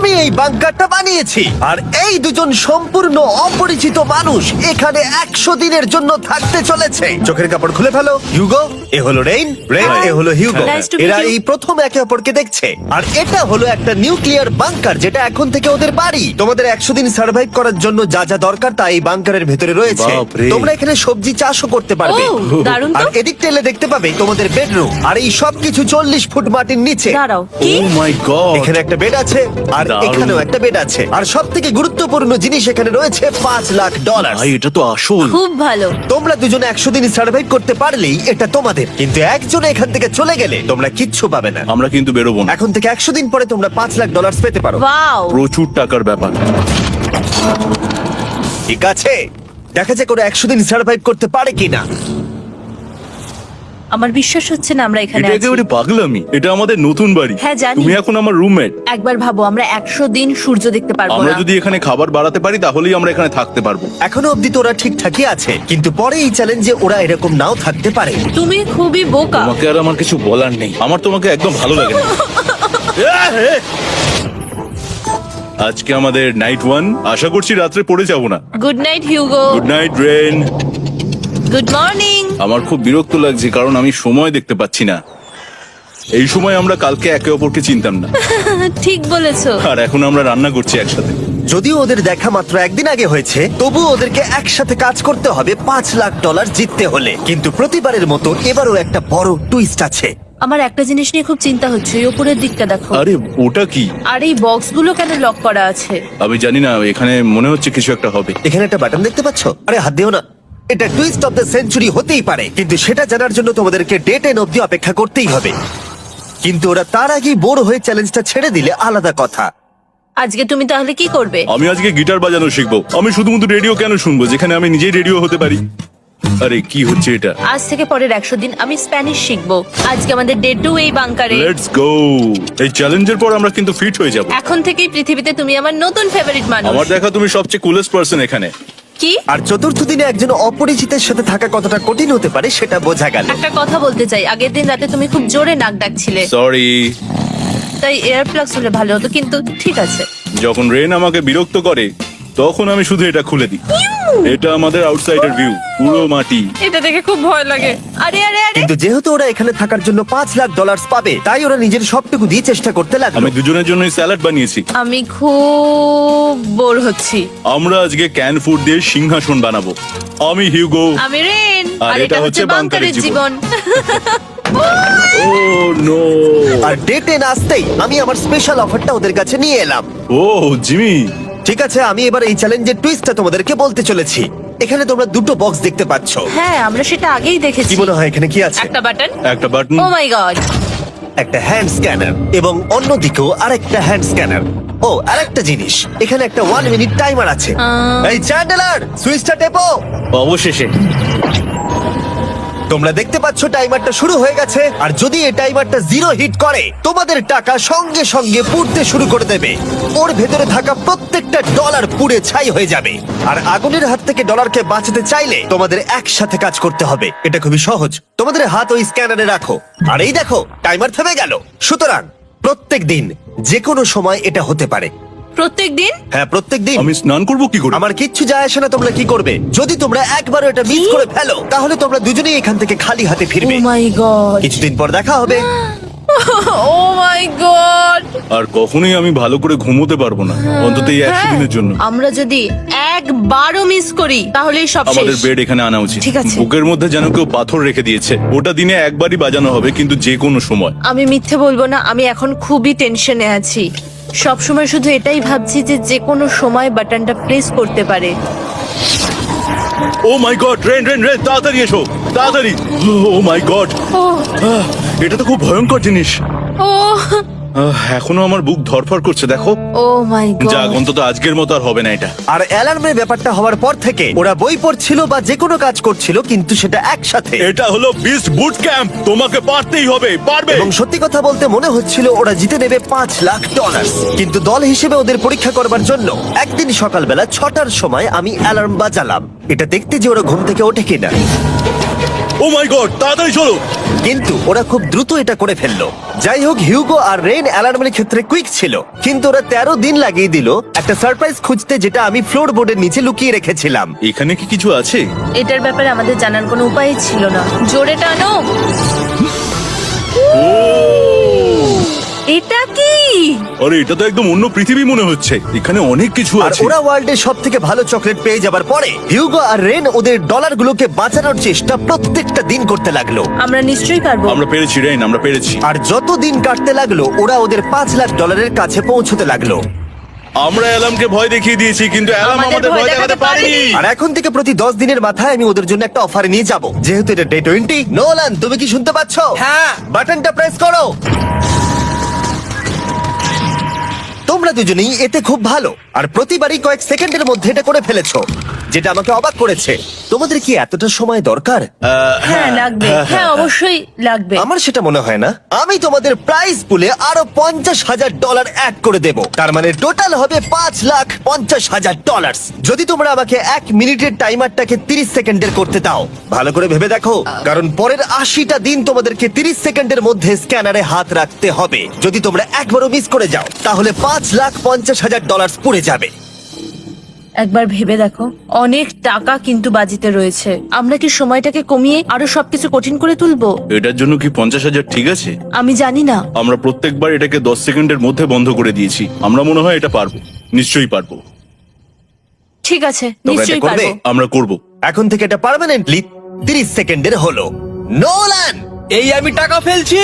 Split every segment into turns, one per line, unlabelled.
আমি এই বাংকারটা বানিয়েছি আর এই দুজন সম্পূর্ণ অপরিচিত মানুষ এখানে 100 দিনের জন্য থাকতে চলেছে। চোখের কাপড় খুলে ফেলো। হিউগো, এ হলো রেইন, এ হলো হিউগো।
Nice to meet
এরা
you.
এই প্রথম একে অপরকে দেখছে। আর এটা হলো একটা নিউক্লিয়ার বাংকার যেটা এখন থেকে ওদের বাড়ি। তোমাদের 100 দিন সার্ভাইভ করার জন্য যা যা দরকার তা এই বাংকারের ভেতরে রয়েছে।
বাপরে।
তোমরা এখানে সবজি চাষও করতে পারবে।
ও, দারুণ তো।
আর এদিক টেলে দেখতে পাবে তোমাদের বেডরুম। আর এই সবকিছু 40 ফুট মাটির নিচে।
দাঁড়াও, কি?
ও মাই গড,
এখানে একটা বেড আছে আর
দারুণ।
এখানেও একটা বেড আছে। আর সব থেকে গুরুত্বপূর্ণ জিনিস এখানে রয়েছে $5,00,000।
ভাই এটা তো আসল।
খুব ভালো।
তোমরা দুজনে 100 দিন সার্ভাইভ করতে পারলেই এটা তোমাদের, কিন্তু একজন এখান থেকে চলে গেলে তোমরা কিচ্ছু পাবে না।
আমরা কিন্তু বেরোবো না,
এখন থেকে 100 দিন পরে তোমরা $5,00,000 পেতে পারো।
ওয়াও।
প্রচুর টাকার ব্যাপার।
ঠিক আছে, দেখা যাক ওরা 100 দিন সার্ভাইভ করতে পারে কিনা।
আমার বিশ্বাস হচ্ছে না আমরা এখানে
এটা
আছি।
একেবারে পাগলামি। এটা আমাদের নতুন বাড়ি।
হ্যাঁ, জানি।
তুমি এখন আমার রুমমেট।
একবার ভাবো, আমরা 100 দিন সূর্য দেখতে পারবো
আমরা
না।
যদি এখানে খাবার বাড়াতে পারি তাহলেই আমরা এখানে থাকতে পারবো।
এখনো অব্দি তো ওরা ঠিকঠাকই আছে, কিন্তু পরে এই চ্যালেঞ্জে ওরা এরকম নাও থাকতে পারে।
তুমি খুবই বোকা।
তোমাকে আর আমার কিছু বলার নেই। আমার তোমাকে একদম ভালো লাগে না। আজকে আমাদের নাইট 1। আশা করছি রাত্রে পড়ে যাব না।
Good night Hugo.
Good night Ren.
Good morning.
আমার খুব বিরক্ত লাগছে কারণ আমি সময় দেখতে পাচ্ছি না। এই সময় আমরা কালকে একে অপরকে চিনতাম না,
ঠিক বলেছো।
আর এখন আমরা রান্না করছি একসাথে।
যদিও ওদের দেখা মাত্র একদিন আগে হয়েছে, তবুও ওদেরকে একসাথে কাজ করতে হবে $5,00,000 জিততে হলে। কিন্তু প্রতিবারের মতো এবারও একটা বড় টুইস্ট আছে।
আমার একটা জিনিস নিয়ে খুব চিন্তা হচ্ছে, এই উপরের দিকটা দেখো।
আরে ওটা কি?
আর এই বক্সগুলো কেন লক করা আছে?
আমি জানি না, এখানে মনে হচ্ছে কিছু একটা হবে।
এখানে একটা বাটন দেখতে পাচ্ছ? আরে হাত দিও না। এটা টুইস্ট অফ দ্য সেঞ্চুরি হতেই পারে, কিন্তু সেটা জানার জন্য তোমাদেরকে ডে 10 অব্দি অপেক্ষা করতেই হবে। কিন্তু ওরা তার আগেই বোর হয়ে চ্যালেঞ্জটা ছেড়ে দিলে আলাদা কথা।
আজকে তুমি তাহলে কি করবে?
আমি আজকে গিটার বাজানো শিখবো। আমি শুধুমাত্র রেডিও কেন শুনবো যেখানে আমি নিজেই রেডিও হতে পারি? আরে কি হচ্ছে এটা?
আজ থেকে পরের 100 দিন আমি স্প্যানিশ শিখবো। আজকে আমাদের ডে 2 এই বাংকারে।
Let's go. এই চ্যালেঞ্জের পর আমরা কিন্তু ফিট হয়ে যাব।
এখন থেকেই পৃথিবীতে তুমি আমার নতুন ফেভারিট মানুষ।
আমার দেখা তুমি সবচেয়ে কুলেস্ট পারসন এখানে।
কি?
আর চতুর্থ দিনে একজন অপরিচিতের সাথে থাকা কতটা কঠিন হতে পারে সেটা বোঝা গেল।
একটা কথা বলতে চাই, আগের দিন রাতে তুমি খুব জোরে নাক ডাকছিলে,
সরি।
তাই এয়ার প্লাগস হলে ভালো হতো, কিন্তু ঠিক আছে।
যখন রেন আমাকে বিরক্ত করে তখন আমি শুধু এটা খুলে দিই। এটা আমাদের আউটসাইডার ভিউ, পুরো মাটি।
এটা দেখে খুব ভয় লাগে। আরে আরে আরে,
কিন্তু যেহেতু ওরা এখানে থাকার জন্য $5,00,000 পাবে, তাই ওরা নিজের সবটুকু দিয়ে চেষ্টা করতে লাগলো।
আমি দুজনের জন্যই স্যালাড বানিয়েছি।
আমি খুব বোর হচ্ছি।
আমরা আজকে ক্যান ফুড দিয়ে সিংহাসন বানাবো। আমি হিউগো।
আমি রেন,
আর
আর এটা হচ্ছে বাংকারের জীবন।
ও নো।
আর ডে 10 আসতেই আমি আমার স্পেশাল অফারটা ওদের কাছে নিয়ে এলাম।
ও জিমি।
ঠিক আছে, আমি এবার এই চ্যালেঞ্জের টুইস্টটা তোমাদেরকে বলতে চলেছি। এখানে তোমরা দুটো বক্স দেখতে পাচ্ছ।
হ্যাঁ, আমরা সেটা আগেই
কি
দেখেছি।
মনে হয় এখানে কি আছে?
একটা বাটন।
একটা বাটন।
O my god.
একটা হ্যান্ড স্ক্যানার এবং অন্যদিকেও আরেকটা হ্যান্ড স্ক্যানার। ও, আরেকটা জিনিস, এখানে একটা 1 মিনিট টাইমার আছে। এই চ্যান্ডেলার, সুইচটা টেপো।
অবশেষে।
তোমরা দেখতে পাচ্ছ টাইমারটা শুরু হয়ে গেছে। আর যদি এই টাইমারটা 0 হিট করে, তোমাদের টাকা সঙ্গে সঙ্গে পুড়তে শুরু করে দেবে। ওর ভেতরে থাকা প্রত্যেকটা ডলার পুড়ে ছাই হয়ে যাবে। আর আগুনের হাত থেকে ডলারকে বাঁচাতে চাইলে তোমাদের একসাথে কাজ করতে হবে। এটা খুবই সহজ। তোমাদের হাত ওই স্ক্যানারে রাখো, আর এই দেখো টাইমার থেমে গেল। সুতরাং প্রত্যেক দিন যে কোনো সময় এটা হতে পারে।
প্রত্যেক দিন?
হ্যাঁ, প্রত্যেক দিন।
আমি স্নান করবো কি করে?
আমার কিচ্ছু যায় আসে না তোমরা কি করবে। যদি তোমরা একবারও এটা মিস করে ফেলো, তাহলে তোমরা দুজনেই এখান থেকে খালি হাতে
ও
ফিরবে।
মাই গড।
কিছুদিন পর দেখা হবে।
ও মাই গড।
আর কখনোই আমি ভালো করে ঘুমোতে পারবো না, অন্তত এই 100 দিনের জন্য।
আমরা যদি একবারও মিস করি তাহলেই সব
আমাদের
শেষ।
বেড এখানে আনা উচিত।
ঠিক আছে।
বুকের মধ্যে যেন কেউ পাথর রেখে দিয়েছে। ওটা দিনে একবারই বাজানো হবে, কিন্তু যে কোনো সময়।
আমি মিথ্যে বলবো না, আমি এখন খুবই টেনশনে আছি। সব সময় শুধু এটাই ভাবছি যে যে কোনো সময় বাটনটা প্রেস করতে পারে।
ও my god, rain rain rain, তাড়াতাড়ি এসো, তাড়াতাড়ি। ও মাই গড,
ও
এটা তো খুব ভয়ঙ্কর জিনিস।
ও
এখনো আমার বুক ধরফর করছে, দেখো।
ও মাই
যাক,
গড।
অন্তত আজকের মতো আর হবে না এটা।
আর অ্যালার্মের ব্যাপারটা হওয়ার পর থেকে ওরা বই পড়ছিল বা যে কোনো কাজ করছিল, কিন্তু সেটা একসাথে।
এটা হলো বিস্ট বুট ক্যাম্প, তোমাকে পারতেই হবে, পারবে।
এবং সত্যি কথা বলতে মনে হচ্ছিল ওরা জিতে নেবে $5,00,000। কিন্তু দল হিসেবে ওদের পরীক্ষা করবার জন্য একদিন সকালবেলা 6টার সময় আমি অ্যালার্ম বাজালাম, এটা দেখতে যে ওরা ঘুম থেকে ওঠে কিনা।
ও মাই গড, তাড়াতাড়ি চলো।
কিন্তু ওরা খুব দ্রুত এটা করে ফেললো। যাই হোক, হিউগো আর রেন অ্যালার্মের ক্ষেত্রে কুইক ছিল, কিন্তু ওরা 13 দিন লাগিয়ে দিল একটা সারপ্রাইজ খুঁজতে, যেটা আমি ফ্লোর বোর্ডের নিচে লুকিয়ে রেখেছিলাম।
এখানে কি কিছু আছে?
এটার ব্যাপারে আমাদের জানার কোনো উপায় ছিল না। জোরে টানো। এটা কি?
আরে এটা তো একদম অন্য পৃথিবী মনে হচ্ছে। এখানে অনেক কিছু
আর
আছে।
ওরা ওয়ার্ল্ডের সব থেকে ভালো চকলেট পেয়ে যাবার পরে হিউগো আর রেন ওদের ডলারগুলোকে বাঁচানোর চেষ্টা প্রত্যেকটা দিন করতে লাগলো।
আমরা নিশ্চয়ই পারবো।
আমরা পেরেছি রেন, আমরা পেরেছি।
আর যত দিন কাটতে লাগলো, ওরা ওদের $5,00,000 কাছে পৌঁছতে লাগলো।
আমরা অ্যালামকে ভয় দেখিয়ে দিয়েছি, কিন্তু অ্যালাম আমাদের ভয় দেখাতে পারেনি।
আর এখন থেকে প্রতি 10 দিনের মাথায় আমি ওদের জন্য একটা অফার নিয়ে যাব, যেহেতু এটা ডে 20। নোলান, তুমি কি শুনতে পাচ্ছ?
হ্যাঁ।
বাটনটা প্রেস করো। তোমরা দুজনেই এতে খুব ভালো, আর প্রতিবারই কয়েক সেকেন্ডের মধ্যে এটা করে ফেলেছো, যেটা আমাকে অবাক করেছে। তোমাদের কি এতটা সময় দরকার?
হ্যাঁ লাগবে, হ্যাঁ অবশ্যই লাগবে।
আমার সেটা মনে হয় না। আমি তোমাদের প্রাইস পুলে আরো $50,000 অ্যাড করে দেব, তার মানে টোটাল হবে $5,50,000। যদি তোমরা আমাকে 1 মিনিটের টাইমারটাকে 30 সেকেন্ডের করতে দাও। ভালো করে ভেবে দেখো, কারণ পরের 80টা দিন তোমাদেরকে 30 সেকেন্ডের মধ্যে স্ক্যানারে হাত রাখতে হবে। যদি তোমরা একবারও মিস করে যাও, তাহলে $5,50,000 পুড়ে যাবে।
একবার ভেবে দেখো, অনেক টাকা কিন্তু বাজিতে রয়েছে। আমরা কি সময়টাকে কমিয়ে আরো সবকিছু কঠিন করে তুলবো?
এটার জন্য কি 50,000 ঠিক আছে?
আমি জানি না।
আমরা প্রত্যেকবার এটাকে 10 সেকেন্ডের মধ্যে বন্ধ করে দিয়েছি। আমরা মনে হয় এটা পারবো, নিশ্চয়ই পারবো।
ঠিক আছে,
তোমরা এটা
নিশ্চয়ই
করবে?
পারবো।
আমরা করব।
এখন থেকে এটা পার্মানেন্টলি 30 সেকেন্ডের হলো। নোলান,
এই আমি টাকা ফেলছি।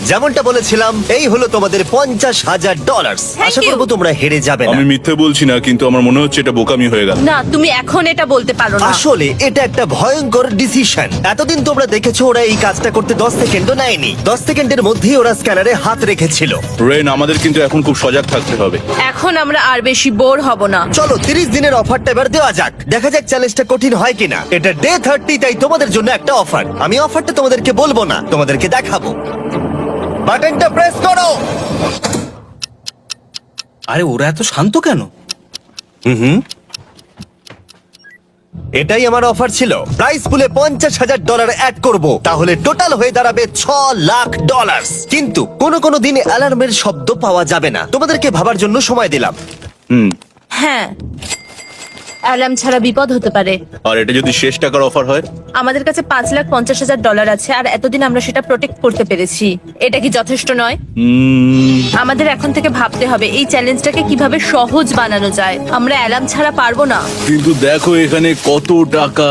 যেমনটা বলেছিলাম, এই হলো তোমাদের $50,000।
Thank
Asha
you.
করবো তোমরা হেরে যাবে না।
আমি মিথ্যে বলছি না, কিন্তু আমার মনে হচ্ছে এটা বোকামি হয়ে গেল।
না, তুমি এখন এটা বলতে পারো না।
আসলে এটা একটা ভয়ঙ্কর ডিসিশন। এতদিন তোমরা দেখেছো ওরা এই কাজটা করতে 10 সেকেন্ডও নেয়নি। 10 সেকেন্ডের মধ্যেই ওরা স্ক্যানারে হাত রেখেছিল।
রেন, আমাদের কিন্তু এখন খুব সজাগ থাকতে হবে।
এখন আমরা আর বেশি বোর হব না।
চলো 30 দিনের অফারটা এবার দেওয়া যাক, দেখা যাক চ্যালেঞ্জটা কঠিন হয় কিনা। এটা ডে 30, তাই তোমাদের জন্য একটা অফার। আমি অফারটা তোমাদেরকে বলবো না, তোমাদেরকে দেখাবো। বাটনটা প্রেস করো।
আরে ওরা এত শান্ত কেন?
এটাই আমার অফার ছিল। প্রাইস পুলে $50,000 অ্যাড করব, তাহলে টোটাল হয়ে দাঁড়াবে $6,00,000। কিন্তু কোনো দিন অ্যালার্মের শব্দ পাওয়া যাবে না। তোমাদেরকে ভাবার জন্য সময় দিলাম।
হ্যাঁ, অ্যালার্ম ছাড়া বিপদ হতে পারে।
আর এটা যদি শেষ টাকার অফার হয়?
আমাদের কাছে $5,50,000 আছে, আর এতদিন আমরা সেটা প্রোটেক্ট করতে পেরেছি। এটা কি যথেষ্ট নয়? আমাদের এখন থেকে ভাবতে হবে এই চ্যালেঞ্জটাকে কিভাবে সহজ বানানো যায়। আমরা অ্যালার্ম ছাড়া পারবো না।
কিন্তু দেখো এখানে কত টাকা।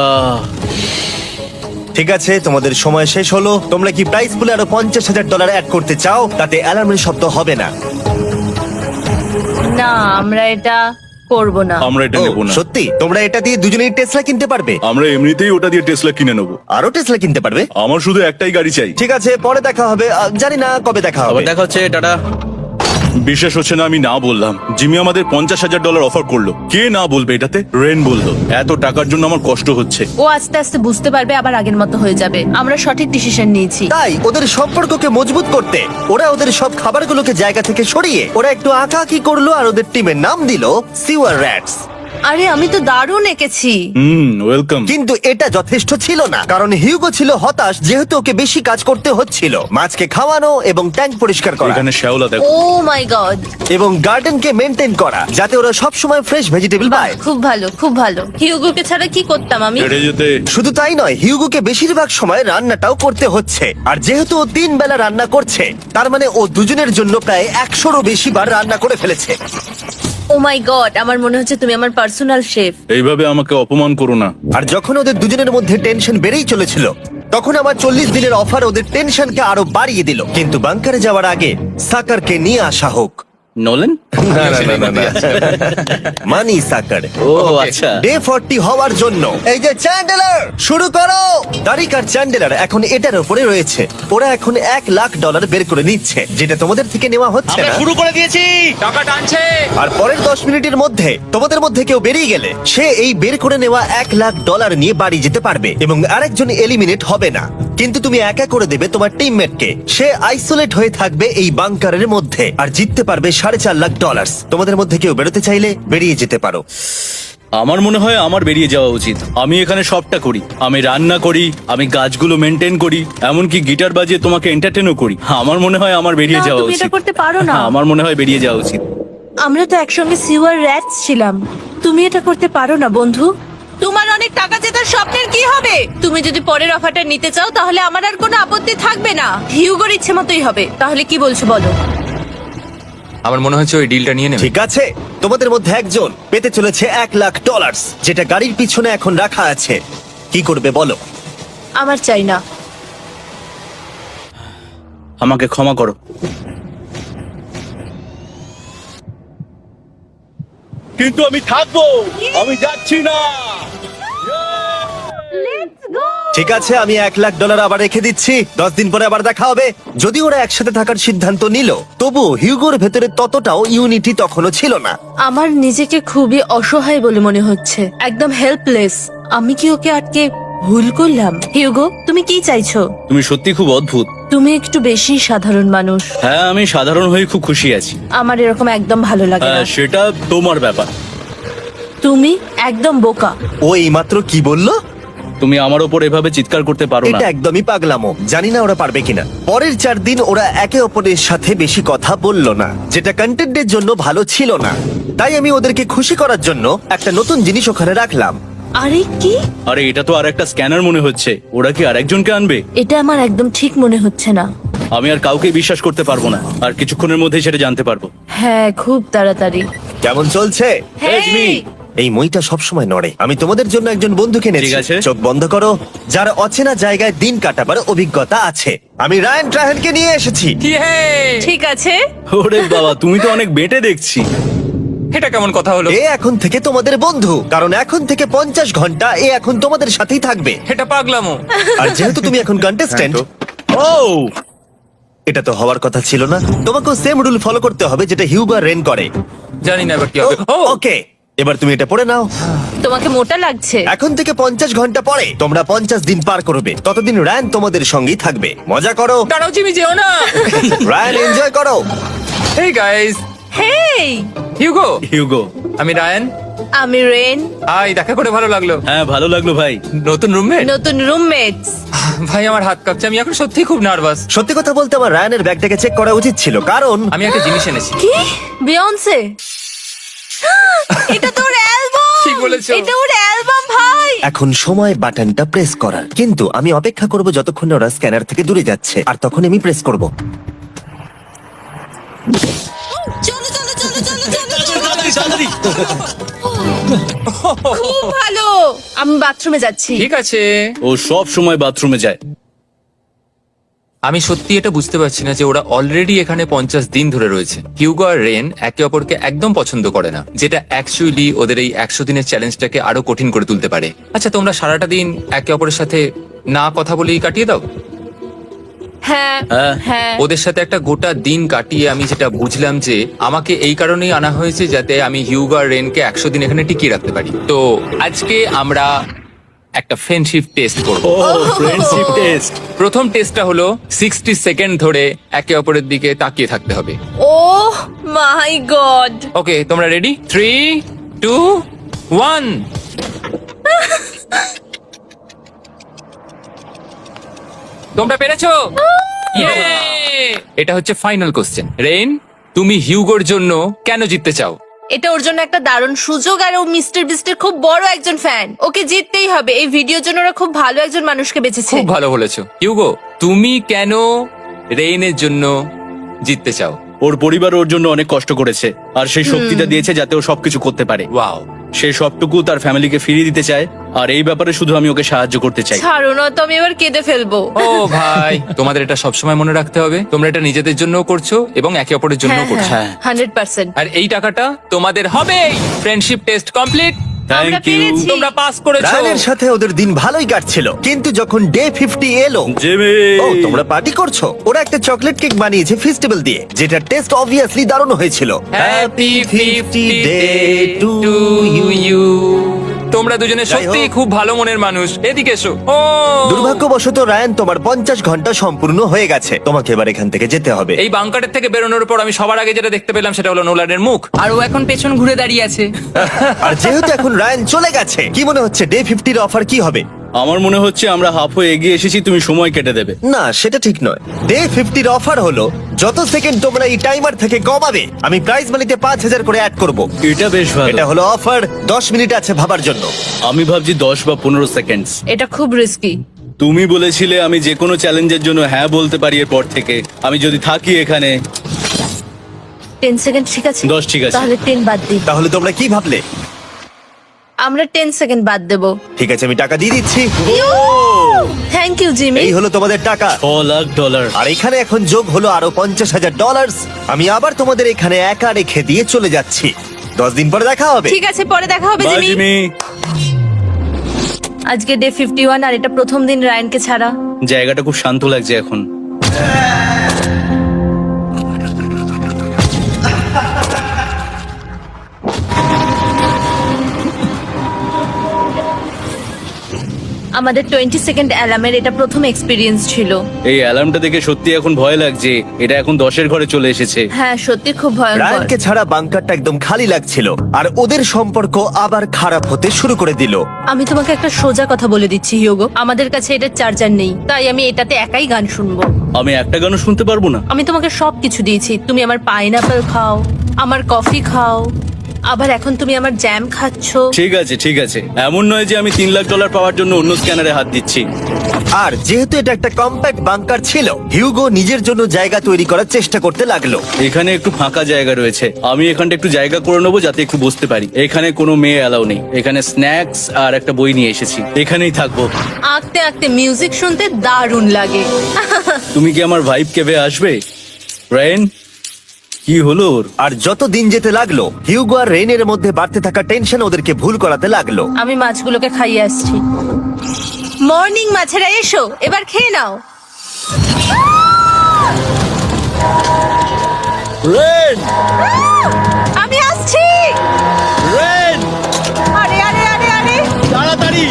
ঠিক আছে, তোমাদের সময় শেষ হলো। তোমরা কি প্রাইস পুলে আরো $50,000 অ্যাড করতে চাও? তাতে অ্যালার্মের শব্দ হবে না।
না, আমরা এটা করব না।
আমরা এটা
ও,
নেব না।
সত্যি? তোমরা এটা দিয়ে দুজনেই টেসলা কিনতে পারবে?
আমরা এমনিতেই ওটা দিয়ে টেসলা কিনে নেবো।
আরো টেসলা কিনতে পারবে?
আমার শুধু একটাই গাড়ি চাই।
ঠিক আছে, পরে দেখা হবে। জানি না কবে দেখা হবে।
আবার দেখা হচ্ছে, টাটা।
বিশ্বাস হচ্ছে না আমি না বললাম। জিমি আমাদের $50,000 অফার করলো। কে না বলবে এটাতে? রেন বললো। এত টাকার জন্য আমার কষ্ট হচ্ছে।
ও আস্তে আস্তে বুঝতে পারবে, আবার আগের মতো হয়ে যাবে। আমরা সঠিক ডিসিশন নিয়েছি।
তাই ওদের সম্পর্ককে মজবুত করতে ওরা ওদের সব খাবারগুলোকে জায়গা থেকে সরিয়ে ওরা একটু আঁকাআঁকি করলো, আর ওদের টিমের নাম দিল সিওয়ার র্যাটস।
আরে আমি তো দারুণ এঁকেছি।
ওয়েলকাম।
কিন্তু এটা যথেষ্ট ছিল না, কারণ হিউগো ছিল হতাশ, যেহেতু ওকে বেশি কাজ করতে হচ্ছিল। মাছকে খাওয়ানো এবং ট্যাঙ্ক পরিষ্কার করা
এখানে শ্যাওলা দেখো।
ও মাই গড,
এবং গার্ডেনকে মেনটেন করা, যাতে ওরা সব সময় ফ্রেশ ভেজিটেবল পায়।
খুব ভালো, খুব ভালো। হিউগোকে ছাড়া কি করতাম আমি?
হেঁটে যেতে।
শুধু তাই নয়, হিউগোকে বেশিরভাগ সময় রান্নাটাও করতে হচ্ছে। আর যেহেতু ও 3 বেলা রান্না করছে, তার মানে ও দুজনের জন্য প্রায় 100রও বেশি বার রান্না করে ফেলেছে।
ও মাই গড, আমার মনে হচ্ছে তুমি আমার পার্সোনাল শেফ।
এইভাবে আমাকে অপমান করো না।
আর যখন ওদের দুজনের মধ্যে টেনশন বেড়েই চলেছিল, তখন আমার 40 দিনের অফার ওদের টেনশনকে আরো বাড়িয়ে দিল। কিন্তু বাংকারে যাওয়ার আগে সাকারকে নিয়ে আসা হোক।
নোলেন?
মানি সাকার।
ও আচ্ছা।
ডে 40 হওয়ার জন্য এই যে চ্যান্ডেলার শুরু করো। তারিক আর চ্যান্ডেলার এখন এটার উপরে রয়েছে। ওরা এখন $1,00,000 বের করে নিচ্ছে, যেটা তোমাদের থেকে নেওয়া হচ্ছে
আমরা
না।
শুরু করে দিয়েছি, টাকা টানছে।
আর পরের 10 মিনিটের মধ্যে তোমাদের মধ্যে কেউ বেরিয়ে গেলে সে এই বের করে নেওয়া $1,00,000 নিয়ে বাড়ি যেতে পারবে, এবং আরেকজন এলিমিনেট হবে না। কিন্তু তুমি একা করে দেবে তোমার টিমমেটকে। সে আইসোলেট হয়ে থাকবে এই বাংকারের মধ্যে, আর জিততে পারবে $4.5 লাখ। তোমাদের মধ্যে কেউ বেরোতে চাইলে বেরিয়ে যেতে পারো।
আমার মনে হয় আমার বেরিয়ে যাওয়া উচিত। আমি এখানে সবটা করি, আমি রান্না করি, আমি গাছগুলো মেনটেন করি, এমনকি গিটার বাজিয়ে তোমাকে এন্টারটেনও করি। আমার মনে হয় আমার বেরিয়ে
না,
যাওয়া
তুমি এটা
উচিত।
করতে পারো না।
আমার মনে হয় বেরিয়ে যাওয়া উচিত।
আমরা তো একসঙ্গে সিওয়ার র্যাটস ছিলাম। তুমি এটা করতে পারো না বন্ধু। তোমার অনেক টাকা জেতার স্বপ্নের কি হবে? তুমি যদি পরের অফারটা নিতে চাও তাহলে আমার আর কোনো আপত্তি থাকবে না। হিউগোর ইচ্ছে মতোই হবে। তাহলে কি বলছো বলো?
আমার মনে হচ্ছে ওই ডিলটা নিয়ে নেবে।
ঠিক আছে, তোমাদের মধ্যে একজন পেতে চলেছে $1,00,000, যেটা গাড়ির পিছনে এখন রাখা আছে। কি করবে বলো?
আমার চাই না।
আমাকে ক্ষমা করো। কিন্তু আমি থাকবো, আমি যাচ্ছি না।
ঠিক আছে, আমি $1,00,000 আবার রেখে দিচ্ছি। 10 দিন পরে আবার দেখা হবে। যদি ওরা একসাথে থাকার সিদ্ধান্ত নিল, তবু হিউগোর ভেতরে ততটাও ইউনিটি তখনও ছিল না।
আমার নিজেকে খুবই অসহায় বলে মনে হচ্ছে, একদম হেল্পলেস। আমি কি ওকে আটকে ভুল করলাম? হিউগো, তুমি কি চাইছো?
তুমি সত্যি খুব অদ্ভুত।
তুমি একটু বেশি সাধারণ মানুষ।
হ্যাঁ, আমি সাধারণ হয়ে খুব খুশি আছি।
আমার এরকম একদম ভালো লাগে না।
হ্যাঁ, সেটা তোমার ব্যাপার।
তুমি একদম বোকা।
ও এইমাত্র কি বললো?
তুমি আমার ওপর এভাবে চিৎকার করতে পারো না।
এটা একদমই পাগলামো। জানি না ওরা পারবে কিনা। পরের 4 দিন ওরা একে অপরের সাথে বেশি কথা বলল না, যেটা কন্টেন্টের জন্য ভালো ছিল না। তাই আমি ওদেরকে খুশি করার জন্য একটা নতুন জিনিস ওখানে রাখলাম।
আরে কি?
আরে এটা তো আর একটা স্ক্যানার মনে হচ্ছে। ওরা কি আরেকজনকে আনবে?
এটা আমার একদম ঠিক মনে হচ্ছে না।
আমি আর কাউকে বিশ্বাস করতে পারবো না। আর কিছুক্ষণের মধ্যেই সেটা জানতে পারবো।
হ্যাঁ, খুব তাড়াতাড়ি।
কেমন চলছে?
Hey, Jimmy!
এই মইটা সবসময় নড়ে। আমি তোমাদের জন্য একজন বন্ধুকে এনেছি।
ঠিক আছে।
চোখ বন্ধ করো। যার অচেনা জায়গায় দিন কাটাবার অভিজ্ঞতা আছে। আমি রায়ান ট্রাহেলকে নিয়ে এসেছি।
ইয়ে!
ঠিক আছে।
ওরে বাবা, তুমি তো অনেক বেটে দেখছি।
এটা কেমন কথা হলো?
এ এখন থেকে তোমাদের বন্ধু, কারণ এখন থেকে 50 ঘন্টা এ এখন তোমাদের সাথেই থাকবে।
এটা পাগলামো।
আর যেহেতু তুমি এখন কন্টেস্ট্যান্ট,
ও
এটা তো হওয়ার কথা ছিল না। তোমাকেও সেম রুল ফলো করতে হবে যেটা হিউগো আর রেন করে।
জানি না এবার কি হবে। ও
ওকে, এবার তুমি এটা পড়ে নাও।
তোমাকে মোটা লাগছে।
এখন থেকে 50 ঘন্টা পরে তোমরা 50 দিন পার করবে। ততদিন রায়ান তোমাদের সঙ্গেই থাকবে। মজা করো,
দাঁড়াও জিমি, যেও না।
রায়ান এনজয় করো।
হেই গাইস,
হেই,
হিউগো।
হিউগো।
আমি রায়ান।
আমি রেন।
হাই, দেখা করে ভালো লাগলো।
হ্যাঁ, ভালো লাগলো ভাই।
নতুন রুমমেট।
নতুন রুমমেটস।
ভাই, আমার হাত কাঁপছে। আমি এখন সত্যি খুব নার্ভাস।
সত্যি কথা বলতে আমার রায়ানের ব্যাগটাকে চেক করা উচিত ছিল, কারণ
আমি একটা জিনিস এনেছি।
কি? বিয়ন্সে? এটা তোর অ্যালবাম।
ঠিক বলেছো।
এটা ওর অ্যালবাম ভাই।
এখন সময় বাটনটা প্রেস করার। কিন্তু আমি অপেক্ষা করব যতক্ষণ না ওরা স্ক্যানার থেকে দূরে যাচ্ছে, আর তখন আমি প্রেস করব।
চলো চলো চলো চলো চলো। খুব ভালো। আমি বাথরুমে যাচ্ছি।
ঠিক আছে।
ও সব সময় বাথরুমে যায়।
আমি সত্যি এটা বুঝতে পারছি না যে ওরা অলরেডি এখানে 50 দিন ধরে রয়েছে। হিউগো আর রেন একে অপরকে একদম পছন্দ করে না, যেটা অ্যাকচুয়ালি ওদের এই 100 দিনের চ্যালেঞ্জটাকে আরো কঠিন করে তুলতে পারে। আচ্ছা, তোমরা সারাটা দিন একে অপরের সাথে না কথা বলেই কাটিয়ে দাও?
হ্যাঁ
হ্যাঁ।
হ্যাঁ।
ওদের সাথে একটা গোটা দিন কাটিয়ে আমি যেটা বুঝলাম যে আমাকে এই কারণেই আনা হয়েছে যাতে আমি হিউগো আর রেনকে 100 দিন এখানে টিকিয়ে রাখতে পারি। তো আজকে আমরা একটা ফ্রেন্ডশিপ টেস্ট করব।
ও ফ্রেন্ডশিপ টেস্ট।
প্রথম টেস্টটা হলো 60 সেকেন্ড ধরে একে অপরের দিকে তাকিয়ে থাকতে হবে।
ওহ মাই গড।
ওকে, তোমরা রেডি? 3, 2, 1। তোমরা পেরেছো? Yay! এটা হচ্ছে ফাইনাল কোশ্চেন। রেইন, তুমি হিউগোর জন্য কেন জিততে চাও?
এটা ওর জন্য একটা দারুণ সুযোগ, আর ও মিস্টার বিস্টের খুব বড় একজন ফ্যান। ওকে জিততেই হবে। এই ভিডিওর জন্য ওরা খুব ভালো একজন মানুষকে বেঁচেছে।
খুব ভালো বলেছো। হিউগো, তুমি কেন রেইনের জন্য জিততে চাও?
ওর পরিবার ওর জন্য অনেক কষ্ট করেছে, আর সেই শক্তিটা দিয়েছে যাতে ও সবকিছু করতে পারে।
ওয়াও।
সে সবটুকু তার ফ্যামিলিকে ফিরিয়ে দিতে চায়, আর এই ব্যাপারে শুধু আমি ওকে সাহায্য করতে চাই।
ছাড়ো না তো, আমি এবার কেঁদে ফেলবো।
ও ভাই, তোমাদের এটা সবসময় মনে রাখতে হবে। তোমরা এটা নিজেদের জন্যও করছো এবং একে অপরের জন্যও করছো।
হ্যাঁ।
100%।
আর এই টাকাটা তোমাদের হবে। Friendship test complete.
আমরা
থ্যাংক ইউ
পেরেছি।
তোমরা পাস করেছো।
রায়ানের সাথে ওদের দিন ভালোই কাটছিল, কিন্তু যখন ডে 50 এলো,
জিমি।
ও তোমরা পার্টি করছো। ওরা একটা চকলেট কেক বানিয়েছে ফেস্টিভ্যাল দিয়ে, যেটা টেস্ট অবভিয়াসলি দারুণ হয়েছিল।
Happy 50 day to you. তোমরা দুজনে
যাই
সত্যি
হোক।
খুব ভালো মনের মানুষ, এদিকে এসো। ও
দুর্ভাগ্যবশত রায়ান, তোমার 50 ঘন্টা সম্পূর্ণ হয়ে গেছে। তোমাকে এবার এখান থেকে যেতে হবে।
এই বাংকারের থেকে বেরোনোর পর আমি সবার আগে যেটা দেখতে পেলাম সেটা হলো নোলানের মুখ।
আর ও এখন পেছন ঘুরে দাঁড়িয়ে আছে।
আর যেহেতু এখন রায়ান চলে গেছে, কি মনে হচ্ছে ডে 50 এর অফার কি হবে?
আমার মনে হচ্ছে আমরা হাফ হয়ে এগিয়ে এসেছি, তুমি সময় কেটে দেবে।
না, সেটা ঠিক নয়। ডে 50 এর অফার হলো যত সেকেন্ড তোমরা এই টাইমার থেকে কমাবে, আমি প্রাইজ মানিতে 5000 করে অ্যাড করব।
এটা বেশ ভালো।
এটা হলো অফার। 10 মিনিট আছে ভাবার জন্য।
আমি ভাবছি 10 বা 15 সেকেন্ডস।
এটা খুব রিস্কি।
তুমি বলেছিলে আমি যে কোনো চ্যালেঞ্জের জন্য হ্যাঁ বলতে পারি এরপর থেকে। আমি যদি থাকি এখানে
10 সেকেন্ড ঠিক আছে?
10 ঠিক আছে।
তাহলে 10 বাদ দিই।
তাহলে তোমরা কি ভাবলে?
আমরা 10 সেকেন্ড বাদ দেবো।
ঠিক আছে, আমি টাকা দিয়ে দিচ্ছি।
Thank you Jimmy.
এই হলো তোমাদের টাকা।
$6 লাখ।
আর এখানে এখন যোগ হলো আরো $50,000। আমি আবার তোমাদের এখানে একা রেখে দিয়ে চলে যাচ্ছি। 10 দিন পরে দেখা হবে।
ঠিক আছে, পরে দেখা হবে
বাই
জিমি।
জিমি।
আজকে ডে 51 আর এটা প্রথম দিন রায়ানকে ছাড়া।
জায়গাটা খুব শান্ত লাগছে এখন।
আমাদের 20 সেকেন্ড অ্যালার্মের এটা প্রথম এক্সপিরিয়েন্স ছিল।
এই অ্যালার্মটা দেখে সত্যি এখন ভয় লাগছে। এটা এখন 10-এর ঘরে চলে এসেছে।
হ্যাঁ, সত্যি খুব ভয়ঙ্কর।
রায়ানকে ছাড়া বাংকারটা একদম খালি লাগছিল, আর ওদের সম্পর্ক আবার খারাপ হতে শুরু করে দিল।
আমি তোমাকে একটা সোজা কথা বলে দিচ্ছি হিউগো, আমাদের কাছে এটার চার্জার নেই, তাই আমি এটাতে একাই গান শুনবো।
আমি একটা গানও শুনতে পারবো না।
আমি তোমাকে সবকিছু দিয়েছি, তুমি আমার পাইনাপেল খাও, আমার কফি খাও, আবার এখন তুমি আমার জ্যাম খাচ্ছো।
ঠিক আছে ঠিক আছে, এমন নয় যে আমি $3 লাখ পাওয়ার জন্য অন্য স্ক্যানারে হাত দিচ্ছি।
আর যেহেতু এটা একটা কম্প্যাক্ট বাংকার ছিল, হিউগো নিজের জন্য জায়গা তৈরি করার চেষ্টা করতে লাগলো।
এখানে একটু ফাঁকা জায়গা রয়েছে, আমি এখানটা একটু জায়গা করে নেবো যাতে একটু বসতে পারি। এখানে কোনো মেয়ে অ্যালাউ নেই। এখানে স্ন্যাক্স আর একটা বই নিয়ে এসেছি, এখানেই থাকবো।
আঁকতে আঁকতে মিউজিক শুনতে দারুণ লাগে।
তুমি কি আমার ভাইব কেবে আসবে? রায়ন, কি হলো ওর?
আর যত দিন যেতে লাগলো, হিউগো আর রেনের মধ্যে বাড়তে থাকা টেনশন ওদেরকে ভুল করাতে লাগলো।
আমি মাছগুলোকে খাইয়ে আসছি। মর্নিং মাছেরা, এসো এবার খেয়ে নাও।
রেন,
আমি আসছি।
রেন,
আরে আরে আরে আরে,
তাড়াতাড়ি।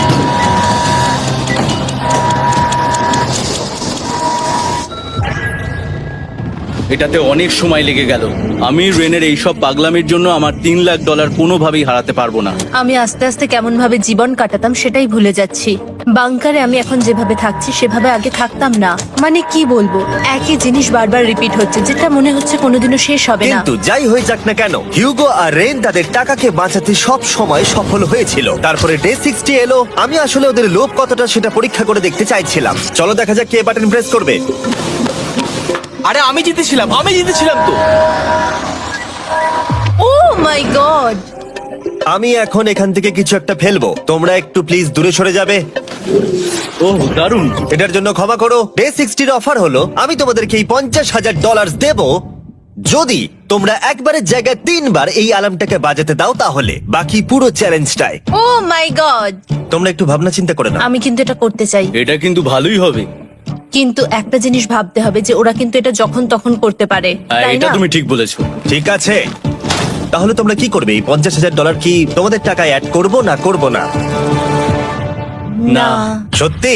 এটাতে অনেক সময় লেগে গেল। আমি রেনের এইসব পাগলামির জন্য আমার $3 লাখ কোনোভাবেই হারাতে পারবো না।
আমি আস্তে আস্তে কেমন ভাবে জীবন কাটাতাম সেটাই ভুলে যাচ্ছি। বাংকারে আমি এখন যেভাবে থাকছি সেভাবে আগে থাকতাম না। মানে কি বলবো, একই জিনিস বারবার রিপিট হচ্ছে, যেটা মনে হচ্ছে কোনোদিনও শেষ হবে না।
কিন্তু যাই হয়ে যাক না কেন, হিউগো আর রেন তাদের টাকাকে বাঁচাতে সব সময় সফল হয়েছিল। তারপরে ডে 60 এলো। আমি আসলে ওদের লোভ কতটা সেটা পরীক্ষা করে দেখতে চাইছিলাম। চলো দেখা যাক কে বাটন প্রেস করবে।
আরে আমি জিতেছিলাম তো।
ও মাই গড,
আমি এখন এখান থেকে কিছু একটা ফেলবো। তোমরা একটু প্লিজ দূরে সরে যাবে।
ওহ দারুণ।
এটার জন্য ক্ষমা করো। ডে 60 অফার হলো আমি তোমাদেরকে এই $50,000 দেব যদি তোমরা একবারের জায়গায় 3 বার এই অ্যালার্মটাকে বাজাতে দাও। তাহলে বাকি পুরো চ্যালেঞ্জটাই
ও মাই গড।
তোমরা একটু ভাবনা চিন্তা করে নাও।
আমি কিন্তু এটা করতে চাই,
এটা কিন্তু ভালোই হবে।
কিন্তু একটা জিনিস ভাবতে হবে যে ওরা কিন্তু এটা যখন তখন করতে পারে, তাই
এটা
না?
তুমি ঠিক বলেছো।
ঠিক আছে, তাহলে তোমরা কি করবে? এই $50,000 কি তোমাদের টাকায় অ্যাড করবো না করবো না?
না,
সত্যি?